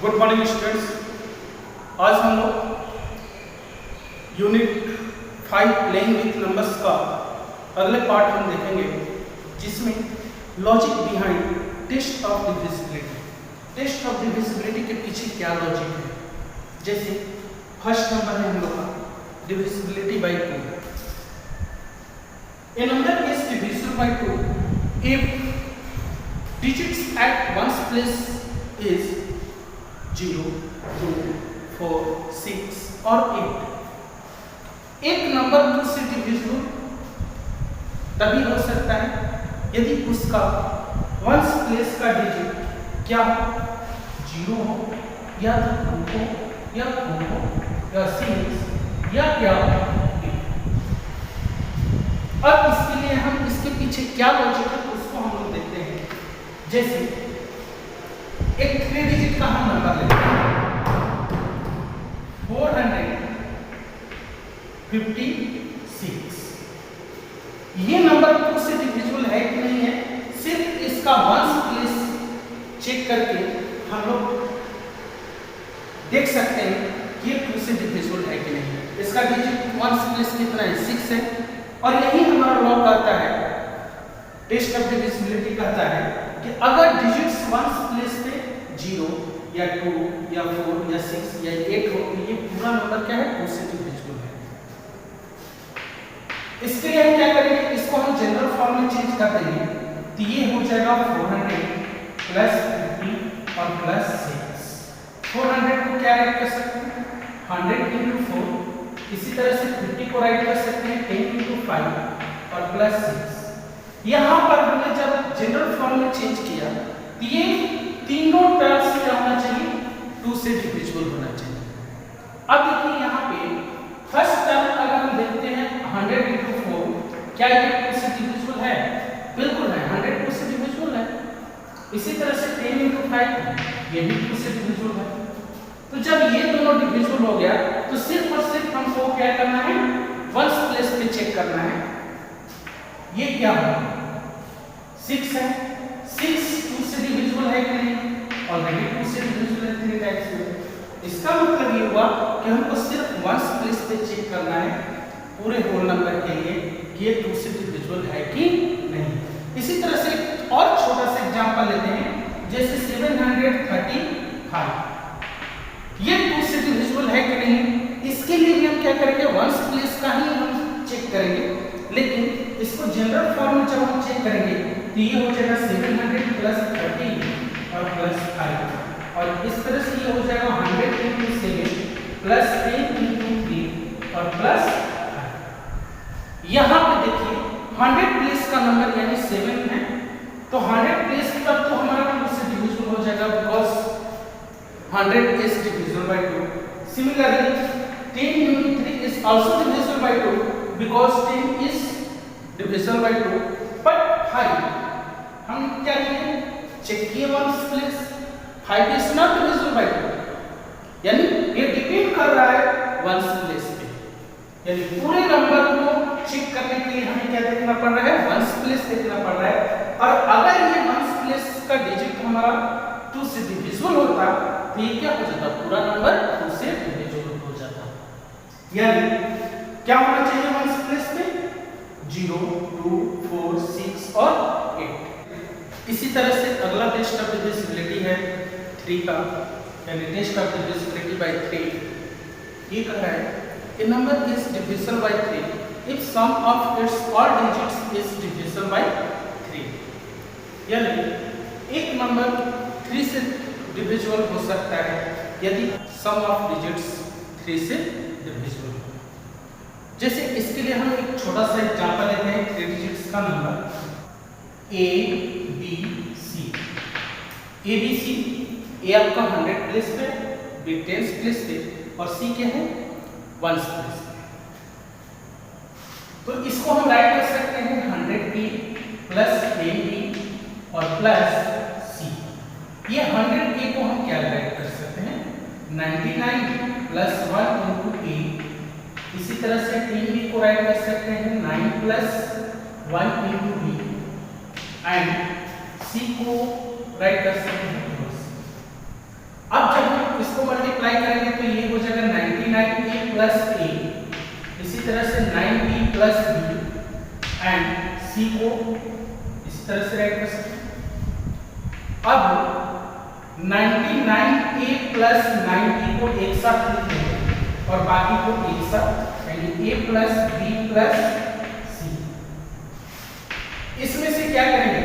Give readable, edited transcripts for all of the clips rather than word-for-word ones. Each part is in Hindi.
Good morning students. आज हम लोग यूनिट 5 प्लेइंग विथ नंबर्स का अगले पार्ट हम देखेंगे, जिसमें logic behind test of divisibility. Test of divisibility के पीछे क्या लॉजिक है। जैसे फर्स्ट नंबर है हम लोग का divisibility bye 2। A number is divisible bye 2 if digits at one's place is 0, 2, 4, 6 और 8। एक नंबर 2 से डिविजिबल तभी हो सकता है यदि उसका वंस प्लेस का डिजिट क्या हो, 0 हो या तो 2 हो या 4 हो या 6 या क्या हो। अब इसके लिए हम इसके पीछे क्या लॉजिक है उसको हम लोग देखते हैं। जैसे एक 3 डिजिट का हम नंबर लेते हैं 456। ये नंबर 2 से डिविजिबल है कि नहीं है, सिर्फ इसका वंस प्लेस चेक करके हम लोग देख सकते हैं कि ये 2 से डिविजिबल है कि नहीं। इसका डिजिट वंस प्लेस कितना है, 6 है। और यही हमारा लॉ कहता है, टेस्ट ऑफ डिविजिबिलिटी कहता है कि अगर डिजिट्स वंस प्लेस पे 0 या 2 या 4 या 6 या 8 हो तो ये पूरा नंबर क्या है, 2 से डिविजिबल है। इसके लिए हम क्या करेंगे, इसको हम जनरल फॉर्म में चेंज कर देंगे तो ये हो जाएगा 400 प्लस 50 और प्लस 6। 400 को क्या राइट कर सकते हैं, 100 into 4। इसी तरह से 50 को राइट कर सकते हैं 10 into 5 और प्लस 6। यहाँ पर हमने जब जनरल फॉर्म में चेंज किया तो ये तीनों टर्म्स क्या होना चाहिए, 2 से डिविजिबल होना चाहिए। अब देखिए यहाँ पे फर्स्ट टर्म अगर हम देखते हैं 100 into 4, क्या ये 2 से डिविजिबल है, बिल्कुल है, 100 2 से डिविजिबल है। इसी तरह से 10 into 5 ये भी 2 से डिविजिबल है। तो जब ये दोनों डिविजिबल हो गया तो सिर्फ और सिर्फ हमको क्या करना है, वंस प्लेस पे चेक करना है। ये क्या होगा, 6 है, 6 2 से डिविजिबल है कि नहीं, ऑलरेडी 2 से डिविजिबल है 3 टाइम्स में। इसका मतलब ये हुआ कि हमको सिर्फ वंस प्लेस पे चेक करना है पूरे होल नंबर के लिए कि ये 2 से डिविजिबल है कि नहीं। इसी तरह से और छोटा सा एग्जांपल लेते हैं, जैसे 735। ये 2 से डिविजिबल है कि नहीं, इसके लिए भी हम क्या करेंगे, वंस प्लेस का ही हम चेक करेंगे। लेकिन इसको जनरल फॉर्म में जब हम चेक करेंगे तो ये हो जाएगा 700 प्लस 30 और प्लस 5। और इस तरह से ये हो जाएगा 100 into 7 प्लस 10 into 3 और प्लस 5। यहाँ पे देखिए 100 प्लेस का नंबर यानी 7 है, तो 100 प्लेस तब तो हमारा 2 से डिविजिबल हो जाएगा, because 100 is divisible by 2. Similarly, 10 into 3 is also divisible by 2 because 10 is divisible by 2. But 5 हम क्या किए, चेक किए ones place, 5 is not divisible by 2, यानी ये डिपेंड कर रहा है वंस प्लेस पे। यानी पूरे नंबर को चेक करने के लिए हमें क्या देखना पड़ रहा है, वंस प्लेस देखना पड़ रहा है। और अगर ये वंस प्लेस का डिजिट हमारा 2 से डिविजिबल होता तो ये क्या हो जाता, पूरा नंबर 2 से डिविजिबल हो जाता। यानी क्या होना चाहिए वंस प्लेस में, 0, 2, 4, 6 और 8। इसी तरह से अगला टेस्ट ऑफ डिविजिबिलिटी है 3 का, यानी टेस्ट ऑफ डिविजिबिलिटी बाय 3। ये कह रहा है a number is divisible by 3 if sum of its all digits is divisible by 3। यानी एक नंबर 3 से डिविजिबल हो सकता है यदि सम ऑफ डिजिट्स 3 से डिविजिबल हो। जैसे इसके लिए हम एक छोटा सा एग्जांपल लेते हैं 3 डिजिट्स का number A B C। A B C, A आपका 100 प्लेस पे, B 10 प्लेस पे और C क्या है, 1 प्लेस पे। तो इसको हम राइट कर सकते हैं 100A प्लस AB और प्लस ये 100A को हम क्या राइट कर सकते हैं, 99 प्लस 1 into A। इसी तरह से 3B को राइट कर सकते हैं 9 plus 1 into B and C को राइट कर सकते हैं। अब जब इसको मल्टीप्लाई करेंगे तो ये हो जाएगा 99a प्लस a, इसी तरह से 9b plus b and c को इसी तरह से राइट कर सकते हैं। अब 99a प्लस 9b को एक साथ लिख देंगे और बाकी को एक साथ, यानी a plus b plus c। इसमें से क्या करेंगे,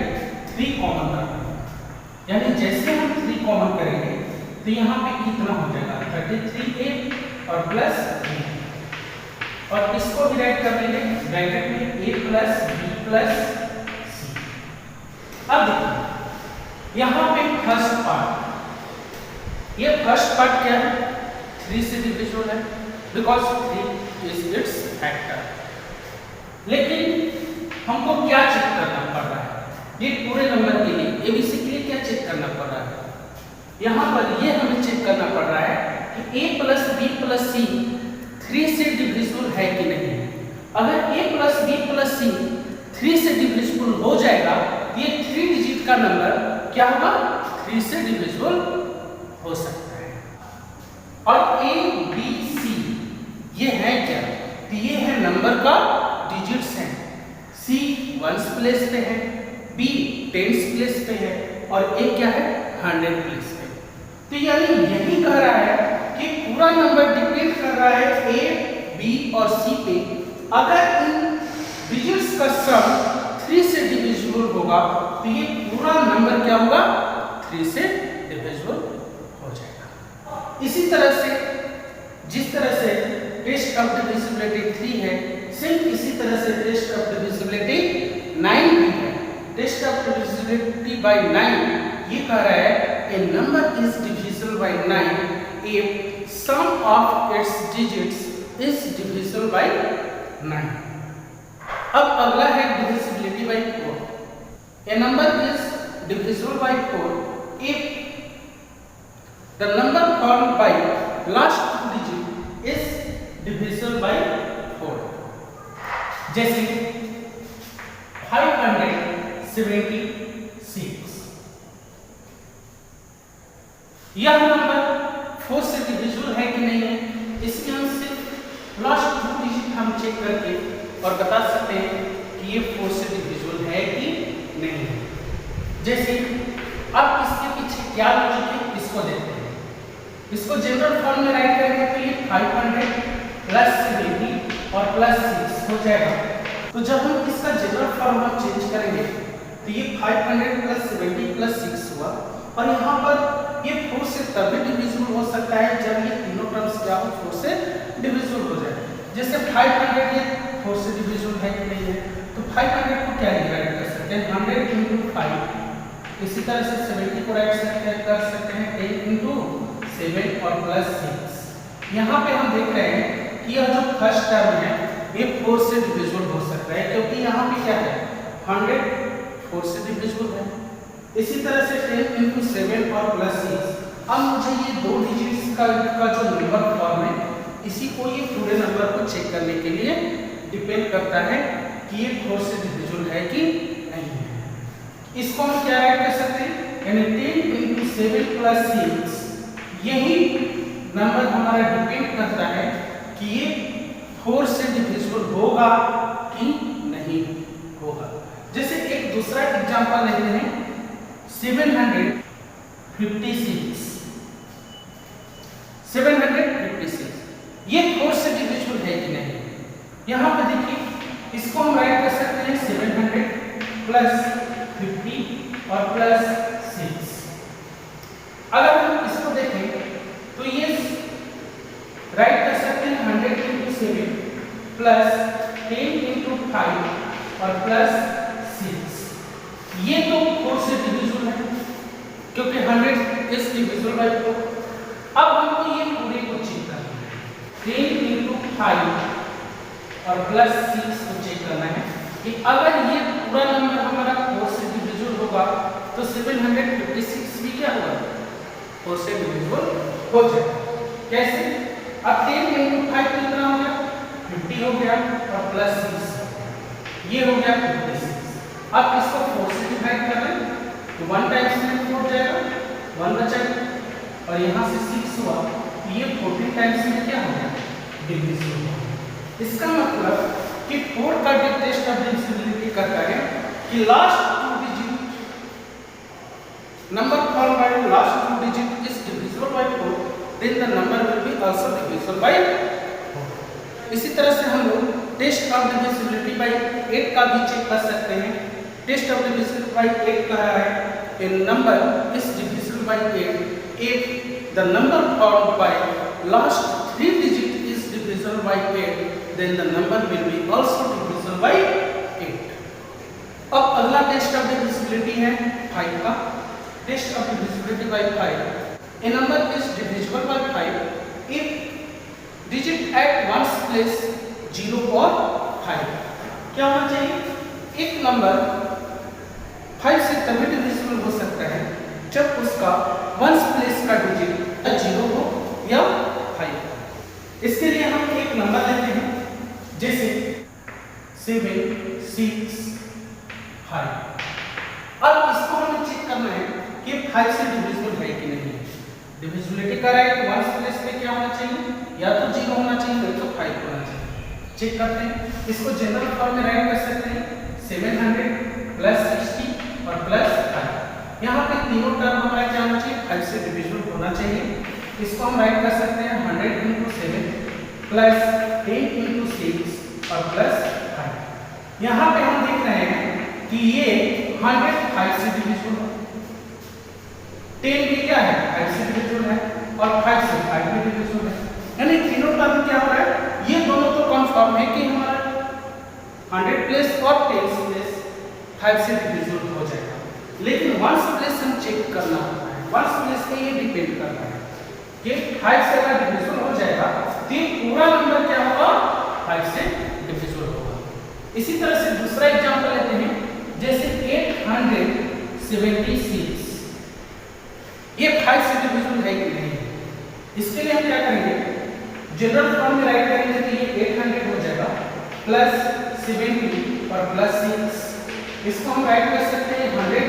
3 कॉमन करेंगे, यानी जैसे हम 3 कॉमन करेंगे तो यहाँ पे कितना हो जाएगा 33a और प्लस b, और इसको भी राइट कर लेंगे ब्रैकेट में a plus b plus c। अब देखिए यहाँ पे फर्स्ट पार्ट, ये फर्स्ट पार्ट क्या है, 3 से डिविजिबल है बिकॉज 3 इज इट्स फैक्टर। लेकिन हमको क्या चेक करना पड़ रहा है, ये पूरे नंबर के लिए एबीसी के लिए क्या चेक करना पड़ रहा है, यहाँ पर ये हमें चेक करना पड़ रहा है कि a plus b plus c 3 से डिविजिबल है कि नहीं। अगर a plus b plus c 3 से डिविजिबल हो जाएगा तो ये 3 डिजिट का नंबर क्या होगा, 3 से डिविजिबल हो सकता है। और a b c ये है क्या, तो ये है नंबर का डिजिट्स हैं, c 1s प्लेस पे है, b 10s प्लेस पे है और a क्या है 100 प्लेस पे। तो यानी यही कह रहा है कि पूरा नंबर डिपेंड कर रहा है a b और c पे। अगर इन डिजिट्स का सम 3 से डिविजिबल होगा तो ये पूरा नंबर क्या होगा, 3 से डिविजिबल हो जाएगा। इसी तरह से जिस तरह से टेस्ट ऑफ डिविजिबिलिटी 3 है, सिर्फ इसी तरह से टेस्ट ऑफ डिविजिबिलिटी 9 भी है। टेस्ट ऑफ डिविजिबिलिटी बाय 9 ये कह रहा है a number is divisible by 9 if sum of its digits is divisible by 9। अब अगला है divisibility by 4। a number is divisible by 4 if the number formed by last 2 digit is divisible by 4। जैसे 576, यह नंबर 4 से डिविजिबल है कि नहीं है, इसमें हम सिर्फ लास्ट 2 डिजिट हम चेक करके और बता सकते हैं कि ये 4 से डिविजिबल है कि नहीं है। जैसे अब इसके पीछे क्या लॉजिक है, इसको देखते हैं। इसको जनरल फॉर्म में राइट करेंगे तो ये 500 प्लस 70 और प्लस 6 हो जाएगा। तो जब हम इसका जनरल फॉर्म हम चेंज करेंगे तो ये 500 प्लस 70 प्लस 6 हुआ, और यहाँ पर ये 4 से तभी डिविजिबल हो सकता है जब ये तीनों टर्म्स क्या हो 4 से डिविजिबल हो जाए। जैसे 500 ये 4 से डिविजिबल है कि नहीं है, तो 500 को क्या डिवाइड कर सकते हैं 100 into 5। इसी तरह से 70 को राइट कर सकते हैं 10 into 7 और प्लस 6। यहाँ पे हम देख रहे हैं कि यह जो फर्स्ट टर्म है ये 4 से डिविजिबल हो सकता है, क्योंकि यहाँ पे क्या है 100 4 से डिविजिबल है। इसी तरह से 10 into 7 और प्लस 6। अब मुझे ये 2 डिजिट्स का जो नंबर फॉर्म है, इसी को ये पूरे नंबर को चेक करने के लिए डिपेंड करता है कि ये 4 से डिविजिबल है कि नहीं है। इसको हम क्या ऐड कर सकते हैं, यानी 10 into 7 प्लस 6, यही नंबर हमारा डिपेंड करता है कि ये 4 से डिविजिबल होगा कि नहीं होगा। जैसे एक दूसरा एग्जांपल लेते हैं 756, ये 4 से डिविजिबल है कि नहीं। यहाँ पे देखिए इसको हम राइट कर सकते हैं 700 प्लस 50 और प्लस 6। अगर हम इसको देखें तो ये राइट कर सकते हैं 100 into 7 प्लस 10 into 5 और प्लस 6। ये तो 4 से डिविजिबल है क्योंकि 100 इज डिविजिबल बाय 4। अब हमको ये पूरे को चेक करना है 10 into 5 और प्लस 6 को चेक करना है कि अगर ये पूरा नंबर हमारा 4 से डिविजिबल होगा तो 756 भी क्या होगा 4 से डिविजिबल हो जाएगा। कैसे, अब 10 into 5 कितना हो गया 50 हो गया और प्लस 6 ये हो गया 56। अब इसको 4 से डिवाइड कर लें तो 1 टाइम्स में 4 जाएगा, 1 बचेगा, और यहाँ से 6 हुआ, तो ये 14 टाइम्स में क्या हो गया, डिविजिबल हो गया। इसका मतलब कि 4 का टेस्ट ऑफ डिविजिबिलिटी करता है कि last 2 digit number form by last 2 digit is divisible by 4, then the number will be also divisible by 4। इसी तरह से हम लोग टेस्ट ऑफ डिविजिबिलिटी बाय 8 का भी चेक कर सकते हैं। टेस्ट ऑफ डिविजिबिलिटी बाय 8 कह रहा है a number is divisible by 8 if the number formed by last 3 digit is divisible by 8, then the number will be also divisible by 8। अब अगला टेस्ट ऑफ डिविजिबिलिटी है 5 का। Test of divisibility by 5, a number is divisible by 5 if digit at ones place 0 और 5। क्या होना चाहिए, एक नंबर 5 से तभी डिविजिबल हो सकता है जब उसका वंस प्लेस का डिजिट 0 हो या 5 हो। इसके लिए हम एक नंबर लेते हैं, जैसे 7 6 5। अब इसको हमें चेक करना है कि 5 से डिविजिबल है कि नहीं। डिविजिबिलिटी का राइट वंस प्लेस पे क्या होना चाहिए, या तो 0 होना चाहिए या तो 5 होना चाहिए। चेक करते हैं, इसको जनरल फॉर्म में राइट कर सकते हैं 700 प्लस 60 और प्लस 5। यहाँ पे तीनों टर्म हमारा क्या होना चाहिए, 5 से डिविजिबल होना चाहिए। इसको हम राइट कर सकते हैं 100 × 7 प्लस 10 × 6 और प्लस 5। यहाँ पे हम देख रहे हैं कि ये 100 5 से डिविजिबल है, 10 भी क्या है 5 से डिविजिबल है और 5 से 5 भी डिविजिबल है। यानी तीनों टर्म क्या हो रहा है, ये दोनों तो कंफर्म है कि हमारा 100 प्लस और 10 प्लस 5 से डिविजिबल हो जाएगा। लेकिन वंस प्लेस हम चेक करना होता है, वंस प्लेस पे ये डिपेंड करता है कि 5 से अगर डिविजिबल हो जाएगा तो ये पूरा नंबर क्या होगा, 5 से डिविजिबल होगा। इसी तरह से दूसरा एग्जांपल लेते हैं, जैसे 876, ये 5 से डिविजिबल है कि नहीं। इसके लिए हम क्या करेंगे, जनरल फॉर्म में राइट करेंगे तो ये 800 हो जाएगा प्लस 70 और प्लस 6। इसको हम राइट कर सकते हैं 100 ×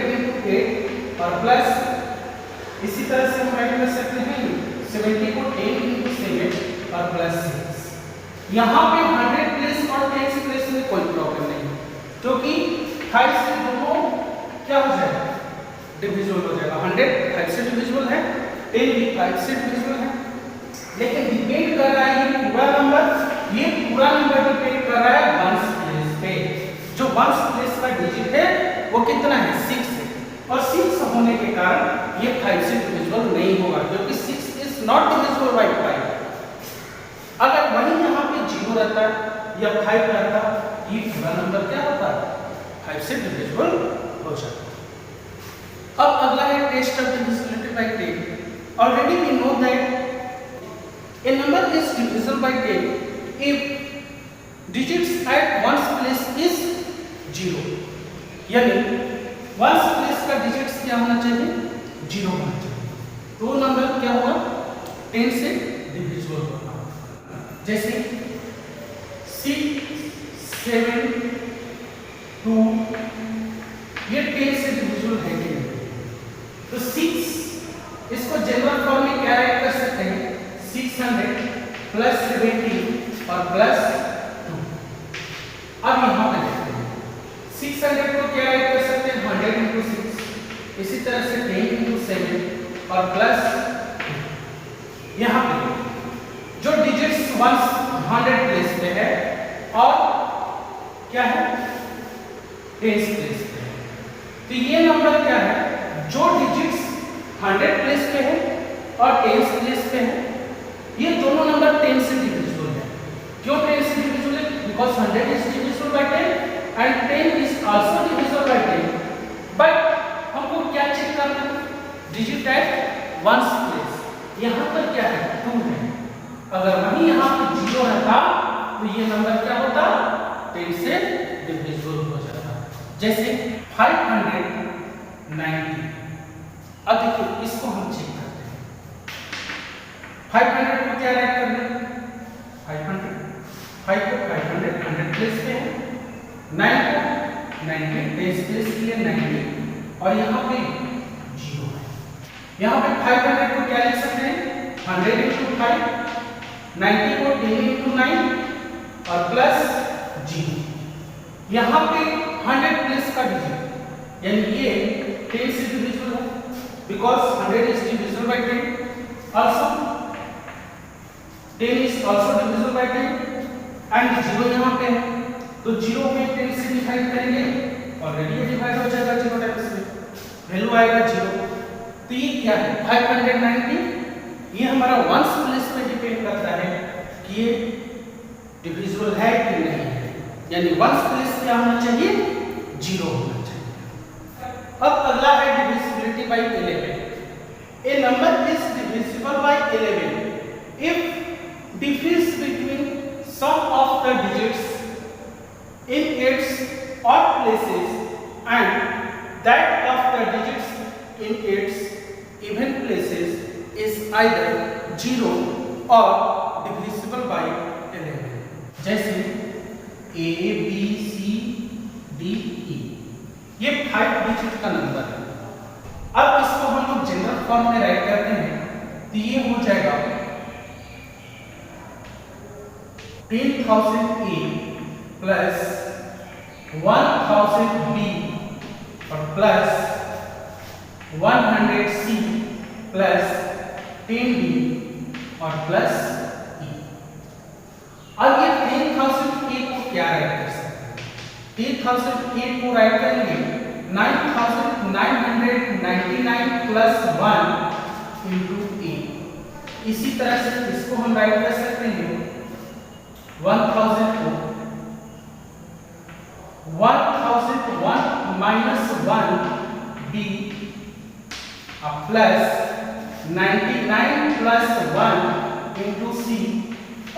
8 और प्लस इसी तरह से हम राइट कर सकते हैं 70 को 10 × 7 और प्लस 6। यहाँ पे 100 प्लेस और 10 प्लेस में कोई प्रॉब्लम नहीं, क्योंकि 5 से दोनों क्या हो जाएगा, डिविजिबल हो जाएगा। 100 5 से डिविजिबल है, 10 भी 5 से डिविजिबल है। लेकिन डिपेंड कर रहा है ये पूरा नंबर डिपेंड कर रहा है वंस प्लेस पे। जो वंस प्लेस का डिजिट है वो कितना है, 6 है, और 6 होने के कारण ये 5 से डिविजिबल नहीं होगा, क्योंकि 6 इज नॉट डिविजिबल बाय 5। अगर वही यहाँ पे 0 रहता या 5 रहता, ये पूरा नंबर क्या होता, 5 से डिविजिबल हो जाता। अब अगला है test of divisibility by 10। Already we know that a number is divisible by 10 if digits at ones place is 0। यानी वंस प्लेस का डिजिट्स क्या होना चाहिए, 0 होना चाहिए, तो नंबर क्या होगा, 10 से डिविजिबल होगा। जैसे 6 7 2, ये 10 से डिविजिबल है कि नहीं। तो 6 इसको जनरल फॉर्म में क्या राइट कर सकते हैं, 600 प्लस 70 और प्लस 2। अब यहाँ पे देखते हैं 600 को क्या राइट कर सकते हैं, 100 × 6, इसी तरह से 10 × 7 और प्लस 2। यहाँ पे जो डिजिट्स 100 प्लेस पे है और क्या है, 10 प्लेस पे है, तो ये नंबर क्या है, जो डिजिट्स 100 प्लेस पे है और 10 प्लेस पे है, ये दोनों नंबर 10 से डिविजिबल है। क्यों 10 से डिविजिबल है, because 100 is divisible bye 10 and 10 is also divisible bye 10। But हमको क्या चेक करना है, डिजिट एट वंस प्लेस। यहाँ पर क्या है, 2 है, अगर वही यहाँ पे 0 रहता तो ये नंबर क्या होता, 10 से डिविजिबल हो जाता। जैसे 590। अब देखिए इसको हम चेक करते हैं, 500 को क्या राइट कर दें, 500, 5 को 500 100 प्लेस पे है, 9 को 90 10 प्लेस के लिए 90 और यहाँ पे 0 है। यहाँ पे 500 को क्या लिख सकते हैं 100 into 5, 90 को 10 into 9 और प्लस 0। यहाँ पे 100 प्लस का डिजिट यानी ये 10 से डिविजिबल है because 100 is divisible by 10, also 10 is also divisible by 10 and 0 यहाँ पे है तो 0 में 10 से डिवाइड करेंगे ऑलरेडी ये डिवाइड हो जाएगा 0 टाइम्स में, वैल्यू आएगा 0। तो ये क्या है 590, ये हमारा वंस प्लेस पे डिपेंड करता है कि ये डिविजिबल है कि नहीं है, यानी वंस प्लेस क्या होना चाहिए 0 होना चाहिए। अब अगला है divisibility bye 11। A number is divisible by 11 if difference between sum of the digits in its odd places and that of the digits in its even places is either 0 or divisible by 11। जैसे A, B, C, D, E ये 5 डिजिट का नंबर है। अब इसको हम लोग जनरल फॉर्म में राइट करते हैं तो ये हो जाएगा 10,000 A प्लस 1,000 B और प्लस 100 C प्लस 10 B और प्लस E। अब ये 10,000 A को क्या राइट कर सकते हैं 10,000 A को राइट करेंगे 9,999 प्लस 1 इंटू ए। इसी तरह से इसको हम राइट कर सकते हैं 1,000 को 1,001 minus 1 B plus 99 plus 1 into C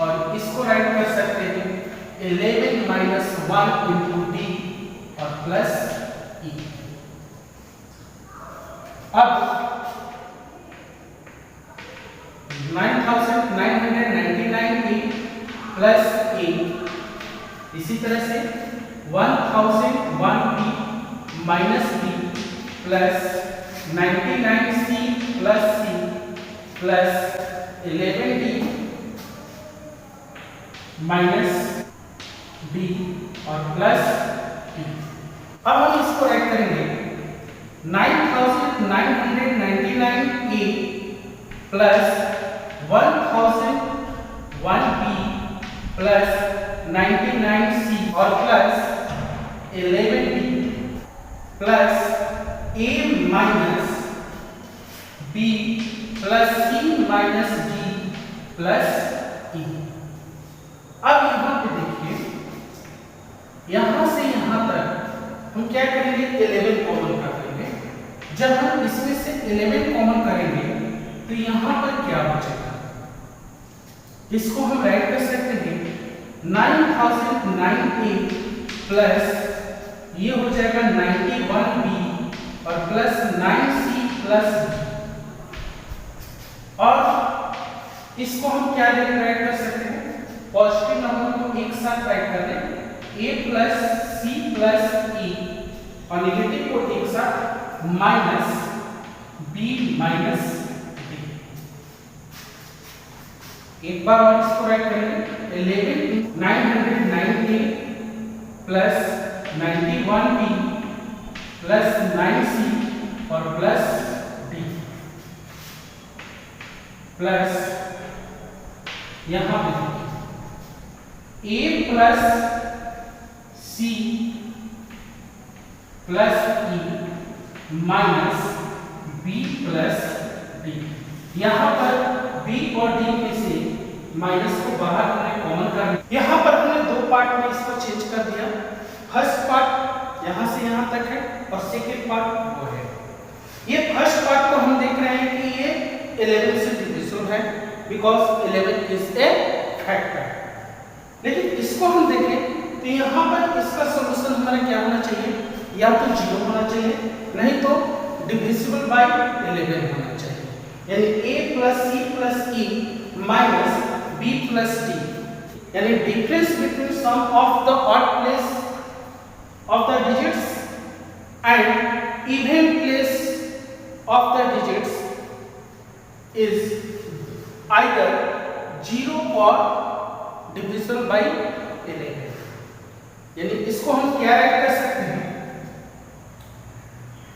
और इसको राइट कर सकते हैं 11 माइनस 1 इंटू डी और प्लस E। अब 9,999 प्लस A इसी तरह से 1,001 B minus B plus 99 C plus C plus 11 D minus B और प्लस E। अब हम इसको राइट करेंगे 9,999 A plus 1,001 B plus 99 C और plus 11 B plus A minus B plus C minus D plus E। अब यहाँ पे देखिए यहाँ से यहाँ तक हम क्या करेंगे 11 कॉमन कर देंगे। जब हम इसमें से 11 कॉमन करेंगे तो यहाँ पर क्या बचेगा इसको हम राइट कर सकते हैं 9,009 A प्लस ये हो जाएगा 91 B और प्लस 9 C प्लस D और इसको हम क्या राइट कर सकते हैं पॉजिटिव नंबर को एक साथ राइट कर दें A plus C plus E और नेगेटिव को एक साथ माइनस B माइनस D। एक बार और इसको राइट करेंगे 11,909 A plus 91 B plus 9 C और प्लस D प्लस यहाँ पे A plus C plus E minus B plus D। यहाँ पर B और D में से माइनस को बाहर हमने कॉमन कर दिया। यहाँ पर हमने दो पार्ट में इसको चेंज कर दिया। फर्स्ट पार्ट यहाँ से यहाँ तक है और सेकेंड पार्ट वो है। ये फर्स्ट पार्ट को हम देख रहे हैं कि ये 11 से डिविजिबल है बिकॉज 11 इज ए फैक्टर। लेकिन इसको हम देखें तो यहाँ पर इसका सॉल्यूशन हमारा क्या होना चाहिए या तो 0 होना चाहिए नहीं तो डिविजिबल बाय 11 होना चाहिए, यानी a plus c plus e minus b plus d, यानी difference between sum of the odd place of the digits and even place of the digits is either 0 or divisible by 11, यानी इसको हम क्या राइट कर सकते हैं?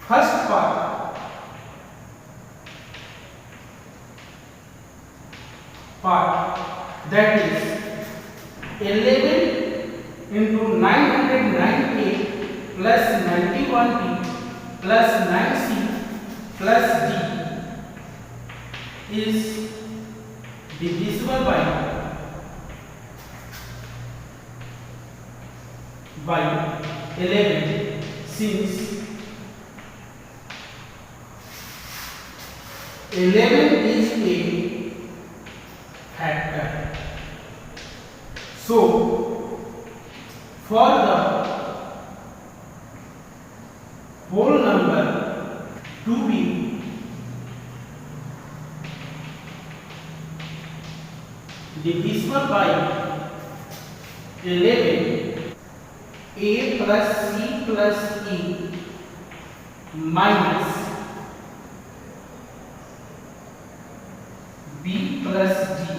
First part that is 11 into 909k plus 91p plus 9c plus d is divisible by 11 since 11 is a factor. So for the whole number to be divisible by 11, a plus c plus e minus b plus d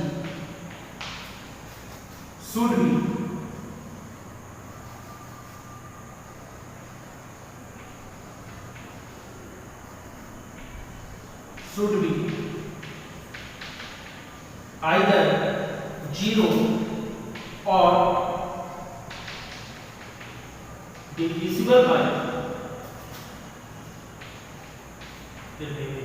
should be either 0 or divisible by 11.